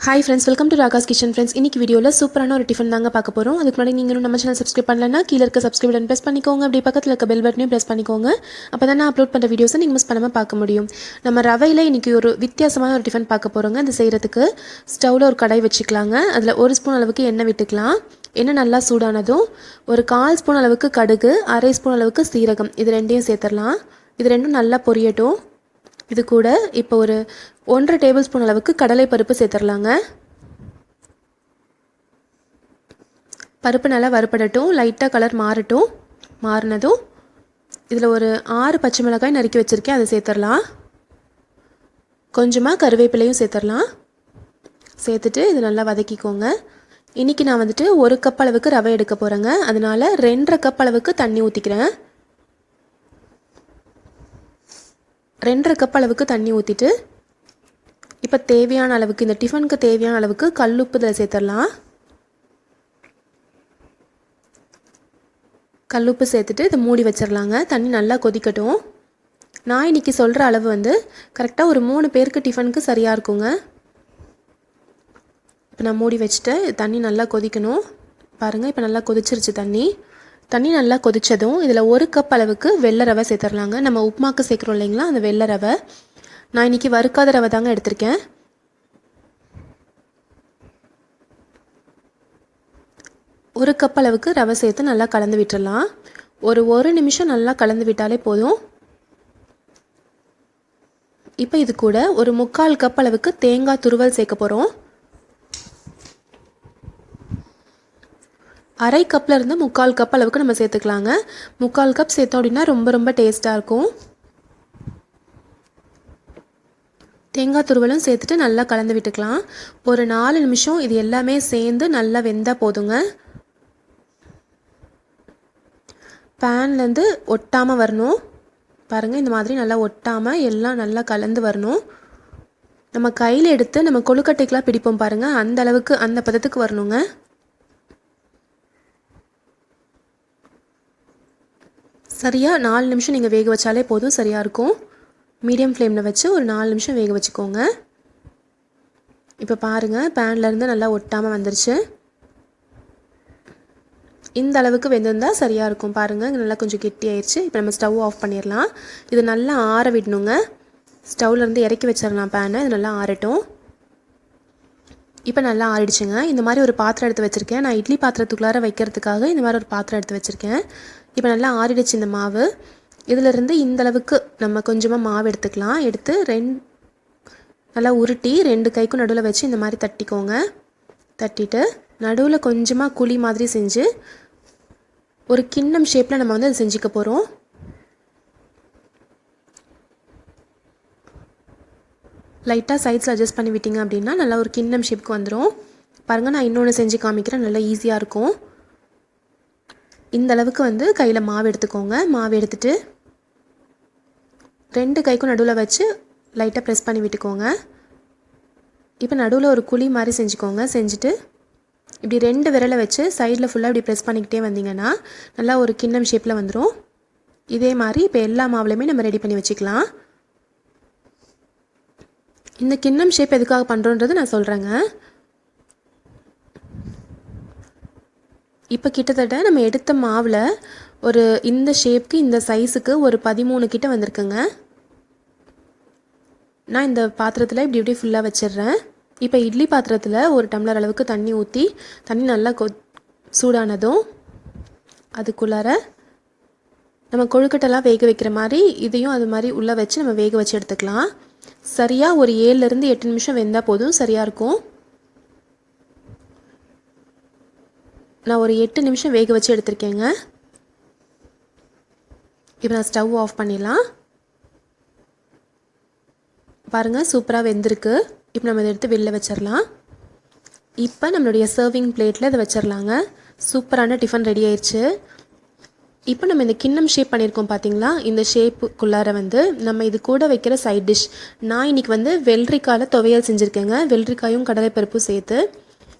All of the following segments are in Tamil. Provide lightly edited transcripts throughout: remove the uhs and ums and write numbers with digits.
Hi friends, welcome to Ragas Kitchen friends. இன்னைக்கு வீடியோல சூப்பரான ஒரு டிஃபன் தாங்க பார்க்க போறோம். அதுக்கு முன்னாடி நீங்க இன்னும் நம்ம சேனல் சப்ஸ்கிரைப் பண்ணலனா கீழ இருக்க சப்ஸ்கிரைப் பட்டன் பிரஸ் பண்ணிக்கோங்க. அப்படியே பக்கத்துல இருக்க பெல் பட்டனையும் பிரஸ் பண்ணிக்கோங்க. அப்பதான் நான் அப்லோட் பண்ற வீடியோஸை நீங்க மிஸ் பண்ணாம பார்க்க முடியும். நம்ம ரவையில இன்னைக்கு ஒரு வித்தியாசமான ஒரு டிஃபன் பார்க்க போறோங்க. இது செய்யறதுக்கு ஸ்டவ்ல ஒரு கடாய் வச்சுக்கலாங்க. அதுல 1 ஸ்பூன் அளவுக்கு எண்ணெய் விட்டுக்கலாம். எண்ணெய் நல்லா சூடானதும் ஒரு 1/4 ஸ்பூன் அளவுக்கு கடுகு, 1/2 ஸ்பூன் அளவுக்கு சீரகம் இது ரெண்டையும் சேர்த்துடலாம். இது ரெண்டும் நல்லா பொரியட்டும். இது கூட இப்போ ஒரு 1.5 டேபிள் ஸ்பூன் அளவுக்கு கடலை பருப்பு சேர்த்துடலாங்க. பருப்பு நல்லா வறுபடட்டும், லைட்டாக கலர் மாறட்டும். மாறினதும் இதில் ஒரு 6 பச்சை மிளகாய் நறுக்கி வச்சுருக்கேன், அதை சேர்த்துடலாம். கொஞ்சமாக கருவேப்பிலையும் சேர்த்துடலாம். சேர்த்துட்டு இது நல்லா வதக்கிக்கோங்க. இன்றைக்கி நான் வந்துட்டு 1 கப் அளவுக்கு ரவை எடுக்க போகிறேங்க. அதனால் 2.5 கப் அளவுக்கு தண்ணி ஊற்றிக்கிறேன். 2.5 கப் அளவுக்கு தண்ணி ஊற்றிட்டு இப்போ தேவையான அளவுக்கு இந்த டிஃபனுக்கு தேவையான அளவுக்கு கல்லுப்பு இதில் சேர்த்துடலாம். கல்லுப்பு சேர்த்துட்டு இதை மூடி வச்சிடலாங்க. தண்ணி நல்லா கொதிக்கட்டும். நான் இன்றைக்கி சொல்கிற அளவு வந்து கரெக்டாக ஒரு 3 பேருக்கு டிஃபனுக்கு சரியாக இருக்குங்க. இப்போ நான் மூடி வச்சுட்டு தண்ணி நல்லா கொதிக்கணும். பாருங்கள், இப்போ நல்லா கொதிச்சிருச்சு தண்ணி. தண்ணி நல்லா கொதித்ததும் இதில் 1 கப் அளவுக்கு வெள்ளை ரவை சேர்த்துடலாங்க. நம்ம உப்புமாக்கு சேர்க்குறோம் இல்லைங்களா, அந்த வெள்ளை ரவை. நான் இன்றைக்கி வறுக்காத ரவை தாங்க எடுத்திருக்கேன். ஒரு கப் அளவுக்கு ரவை சேர்த்து நல்லா கலந்து விட்டுடலாம். ஒரு நிமிஷம் நல்லா கலந்து விட்டாலே போதும். இப்போ இது கூட ஒரு 3/4 கப் அளவுக்கு தேங்காய் துருவல் சேர்க்க போகிறோம். 1/2 கப்பில் இருந்து 3/4 கப் அளவுக்கு நம்ம சேர்த்துக்கலாங்க. 3/4 கப் சேர்த்தோம் அப்படின்னா ரொம்ப டேஸ்ட்டாக இருக்கும். தேங்காய் துருவலும் சேர்த்துட்டு நல்லா கலந்து விட்டுக்கலாம். ஒரு 4 நிமிஷம் இது எல்லாமே சேர்ந்து நல்லா வெந்தால் போதுங்க. பேன்லேருந்து ஒட்டாமல் வரணும். பாருங்கள், இந்த மாதிரி நல்லா ஒட்டாமல் எல்லாம் நல்லா கலந்து வரணும். நம்ம கையில் எடுத்து நம்ம கொழுக்கட்டைக்கெலாம் பிடிப்போம் பாருங்கள், அந்த அளவுக்கு அந்த பதத்துக்கு வரணுங்க. சரியாக 4 நிமிஷம் நீங்கள் வேக வச்சாலே போதும், சரியாக இருக்கும். மீடியம் ஃப்ளேமில் வச்சு ஒரு 4 நிமிஷம் வேக வச்சுக்கோங்க. இப்போ பாருங்கள், பேன்லேருந்து நல்லா ஒட்டாமல் வந்துருச்சு. இந்த அளவுக்கு வெந்திருந்தால் சரியாக இருக்கும். பாருங்கள், நல்லா கொஞ்சம் கெட்டி ஆயிடுச்சு. இப்போ நம்ம ஸ்டவ் ஆஃப் பண்ணிடலாம். இது நல்லா ஆற விடணுங்க. ஸ்டவ்லேருந்து இறக்கி வச்சிடலாம் பேனை. இது நல்லா ஆறட்டும். இப்போ நல்லா ஆறிடுச்சுங்க. இந்த மாதிரி ஒரு பாத்திரம் எடுத்து வச்சுருக்கேன். நான் இட்லி பாத்திரத்துக்குள்ளார வைக்கிறதுக்காக இந்த மாதிரி ஒரு பாத்திரம் எடுத்து வச்சுருக்கேன். இப்போ நல்லா ஆறிடுச்சு இந்த மாவு. இதிலிருந்து இந்தளவுக்கு நம்ம கொஞ்சமாக மாவு எடுத்துக்கலாம். எடுத்து நல்லா உருட்டி 2 கைக்கும் நடுவில் வச்சு இந்த மாதிரி தட்டிக்கோங்க. தட்டிட்டு நடுவில் கொஞ்சமாக குழி மாதிரி செஞ்சு ஒரு கிண்ணம் ஷேப்பில் நம்ம வந்து அதை செஞ்சுக்க போகிறோம். லைட்டாக சைட்ஸில் அட்ஜஸ்ட் பண்ணி விட்டிங்க அப்படின்னா நல்லா ஒரு கிண்ணம் ஷேப்புக்கு வந்துடும். பாருங்கள், நான் இன்னொன்று செஞ்சு காமிக்கிறேன். நல்லா ஈஸியாக இருக்கும். இந்த அளவுக்கு வந்து கையில் மாவு எடுத்துக்கோங்க. மாவு எடுத்துட்டு 2 கைக்கும் நடுவில் வச்சு லைட்டாக ப்ரெஸ் பண்ணி விட்டுக்கோங்க. இப்போ நடுவில் ஒரு குழி மாதிரி செஞ்சுக்கோங்க. செஞ்சுட்டு இப்படி 2 விரலை வச்சு சைடில் ஃபுல்லாக இப்படி ப்ரெஸ் பண்ணிக்கிட்டே வந்தீங்கன்னா நல்லா ஒரு கிண்ணம் ஷேப்பில் வந்துடும். இதே மாதிரி இப்போ எல்லா மாவுலையுமே நம்ம ரெடி பண்ணி வச்சுக்கலாம். இந்த கிண்ணம் ஷேப் எதுக்காக பண்ணுறோன்றது நான் சொல்கிறேங்க. இப்போ கிட்டத்தட்ட நம்ம எடுத்த மாவில் ஒரு இந்த ஷேப்புக்கு இந்த சைஸுக்கு ஒரு 13 கிட்ட வந்திருக்குங்க. நான் இந்த பாத்திரத்தில் இப்படி ஃபுல்லாக வச்சிடுறேன். இப்போ இட்லி பாத்திரத்தில் ஒரு டம்ளர் அளவுக்கு தண்ணி ஊற்றி தண்ணி நல்லா சூடானதும் அதுக்குள்ளார நம்ம கொழுக்கட்டைலாம் வேக வைக்கிற மாதிரி இதையும் அது மாதிரி உள்ளே வச்சு நம்ம வேக வச்சு எடுத்துக்கலாம். சரியாக ஒரு 7லேருந்து 8 நிமிஷம் வெந்தால் போதும், சரியாக இருக்கும். நான் ஒரு 8 நிமிஷம் வேக வச்சு எடுத்திருக்கேங்க. இப்போ நான் ஸ்டவ் ஆஃப் பண்ணிடலாம். பாருங்கள், சூப்பராக வெந்திருக்கு. இப்போ நம்ம இதை எடுத்து வெளில வச்சிடலாம். இப்போ நம்மளுடைய சர்விங் பிளேட்டில் இதை வச்சிடலாங்க. சூப்பரான டிஃபன் ரெடி ஆயிடுச்சு. இப்போ நம்ம இந்த கிண்ணம் ஷேப் பண்ணியிருக்கோம் பார்த்தீங்களா, இந்த ஷேப்புக்குள்ளார வந்து நம்ம இது கூட வைக்கிற சைட் டிஷ். நான் இன்றைக்கி வந்து வெள்ளரிக்காயில் துவையல் செஞ்சுருக்கேங்க. வெள்ளரிக்காயும் கடலைப்பருப்பும் சேர்த்து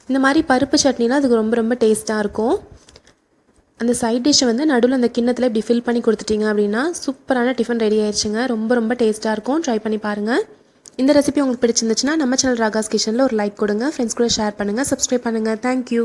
இந்த மாதிரி பருப்பு சட்னிலாம் அதுக்கு ரொம்ப டேஸ்ட்டாக இருக்கும். அந்த சைட் டிஷ்ஷை வந்து நடுவில் அந்த கிண்ணத்தில் இப்படி ஃபில் பண்ணி கொடுத்துட்டிங்க அப்படின்னா சூப்பரான டிஃபன் ரெடி ஆயிடுச்சுங்க. ரொம்ப டேஸ்ட்டாக இருக்கும். ட்ரை பண்ணி பாருங்கள். இந்த ரெசிபி உங்களுக்கு பிடிச்சிருந்துச்சுன்னா நம்ம சேனல் ராகாஸ் கிச்சனில் ஒரு லைக் கொடுங்க, ஃப்ரெண்ட்ஸ் கூட ஷேர் பண்ணுங்கள், சப்ஸ்கிரைப் பண்ணுங்கள். தேங்க்யூ.